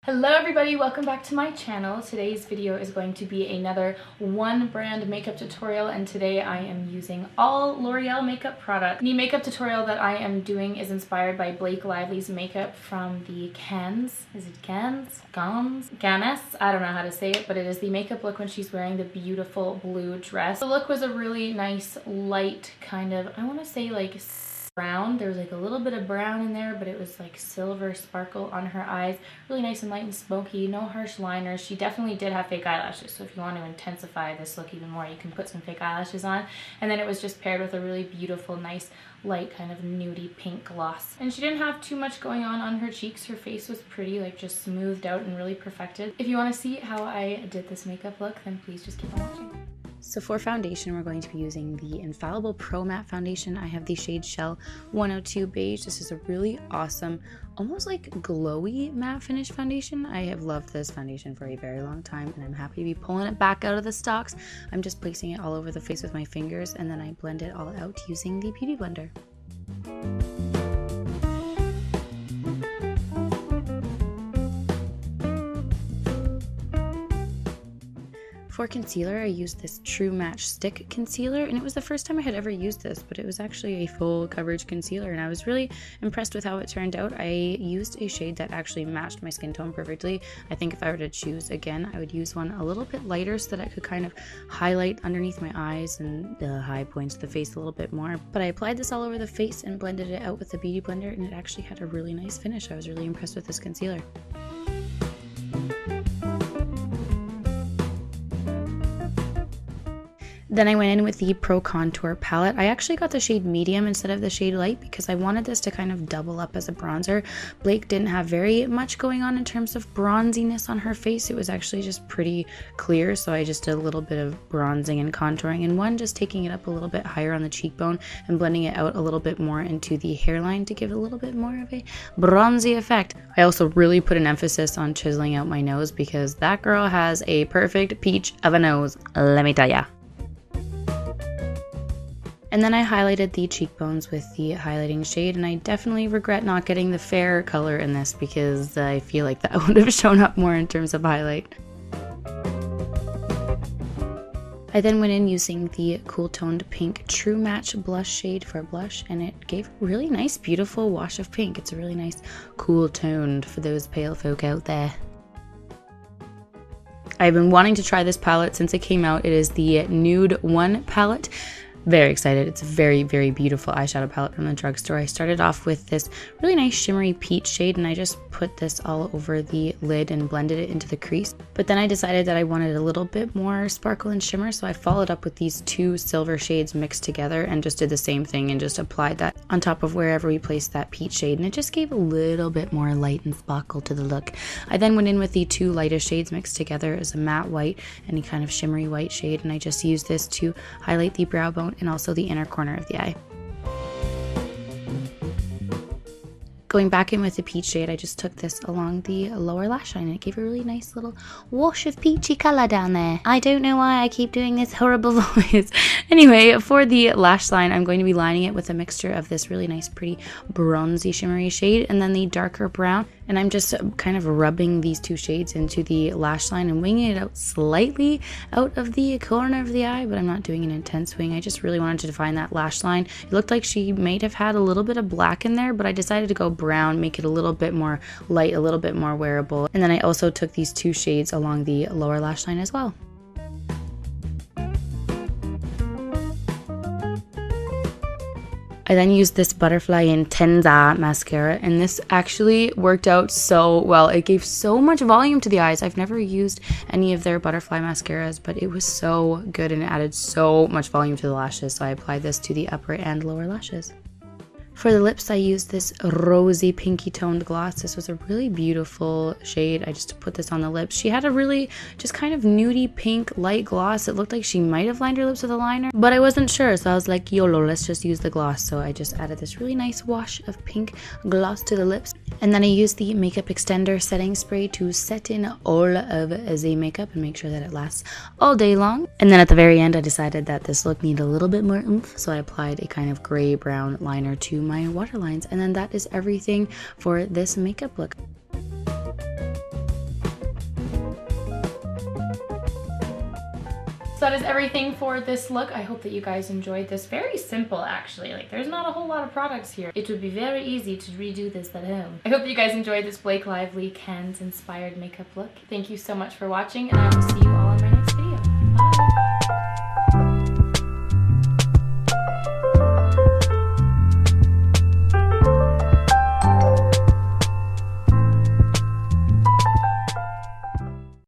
Hello everybody, welcome back to my channel. Today's video is going to be another one brand makeup tutorial, and today I am using all L'Oreal makeup products. The makeup tutorial that I am doing is inspired by Blake Lively's makeup from the Cannes. Is it Cannes? Cannes? I don't know how to say it, but it is the makeup look when she's wearing the beautiful blue dress. The look was a really nice light kind of, I want to say like brown. There was like a little bit of brown in there, but it was like silver sparkle on her eyes. Really nice and light and smoky, no harsh liners. She definitely did have fake eyelashes, so if you want to intensify this look even more, you can put some fake eyelashes on. And then it was just paired with a really beautiful, nice, light kind of nudie pink gloss. And she didn't have too much going on her cheeks. Her face was pretty, like just smoothed out and really perfected. If you want to see how I did this makeup look, then please just keep on watching. So for foundation, we're going to be using the Infallible Pro Matte Foundation. I have the shade Shell 102 Beige. This is a really awesome, almost like glowy matte finish foundation. I have loved this foundation for a very long time, and I'm happy to be pulling it back out of the stocks. I'm just placing it all over the face with my fingers, and then I blend it all out using the Beauty Blender. For concealer, I used this True Match Stick Concealer, and it was the first time I had ever used this, but it was actually a full coverage concealer, and I was really impressed with how it turned out. I used a shade that actually matched my skin tone perfectly. I think if I were to choose again, I would use one a little bit lighter so that I could kind of highlight underneath my eyes and the high points of the face a little bit more. But I applied this all over the face and blended it out with the Beauty Blender, and it actually had a really nice finish. I was really impressed with this concealer. Then I went in with the Pro Contour palette. I actually got the shade Medium instead of the shade Light because I wanted this to kind of double up as a bronzer. Blake didn't have very much going on in terms of bronziness on her face. It was actually just pretty clear, so I just did a little bit of bronzing and contouring, and one just taking it up a little bit higher on the cheekbone and blending it out a little bit more into the hairline to give it a little bit more of a bronzy effect. I also really put an emphasis on chiseling out my nose because that girl has a perfect peach of a nose, let me tell ya. And then I highlighted the cheekbones with the highlighting shade, and I definitely regret not getting the fair color in this because I feel like that would have shown up more in terms of highlight. I then went in using the Cool Toned Pink True Match blush shade for blush, and it gave a really nice, beautiful wash of pink. It's a really nice, cool toned for those pale folk out there. I've been wanting to try this palette since it came out. It is the Nude 1 palette. Very excited. It's a very, very beautiful eyeshadow palette from the drugstore. I started off with this really nice shimmery peach shade, and I just put this all over the lid and blended it into the crease. But then I decided that I wanted a little bit more sparkle and shimmer, so I followed up with these two silver shades mixed together and just did the same thing and just applied that on top of wherever we placed that peach shade, and it just gave a little bit more light and sparkle to the look. I then went in with the two lightest shades mixed together as a matte white and a kind of shimmery white shade, and I just used this to highlight the brow bone and also the inner corner of the eye. Going back in with the peach shade, I just took this along the lower lash line, and it gave a really nice little wash of peachy colour down there. I don't know why I keep doing this horrible voice. Anyway, for the lash line, I'm going to be lining it with a mixture of this really nice, pretty bronzy shimmery shade and then the darker brown. And I'm just kind of rubbing these two shades into the lash line and winging it out slightly out of the corner of the eye, but I'm not doing an intense wing. I just really wanted to define that lash line. It looked like she might have had a little bit of black in there, but I decided to go brown, make it a little bit more light, a little bit more wearable. And then I also took these two shades along the lower lash line as well. I then used this Butterfly Intenza mascara, and this actually worked out so well. It gave so much volume to the eyes. I've never used any of their Butterfly mascaras, but it was so good and it added so much volume to the lashes, so I applied this to the upper and lower lashes. For the lips, I used this rosy pinky toned gloss. This was a really beautiful shade. I just put this on the lips. She had a really just kind of nudie pink light gloss. It looked like she might have lined her lips with a liner, but I wasn't sure, so I was like, YOLO, let's just use the gloss. So I just added this really nice wash of pink gloss to the lips. And then I used the Makeup Extender setting spray to set in all of the makeup and make sure that it lasts all day long. And then at the very end, I decided that this look needed a little bit more oomph, so I applied a kind of gray brown liner to my waterlines. And then that is everything for this makeup look. So that is everything for this look. I hope that you guys enjoyed this. Very simple, actually. Like, there's not a whole lot of products here. It would be very easy to redo this at home. I hope that you guys enjoyed this Blake Lively Cannes inspired makeup look. Thank you so much for watching, and I will see you all in my next video. Bye!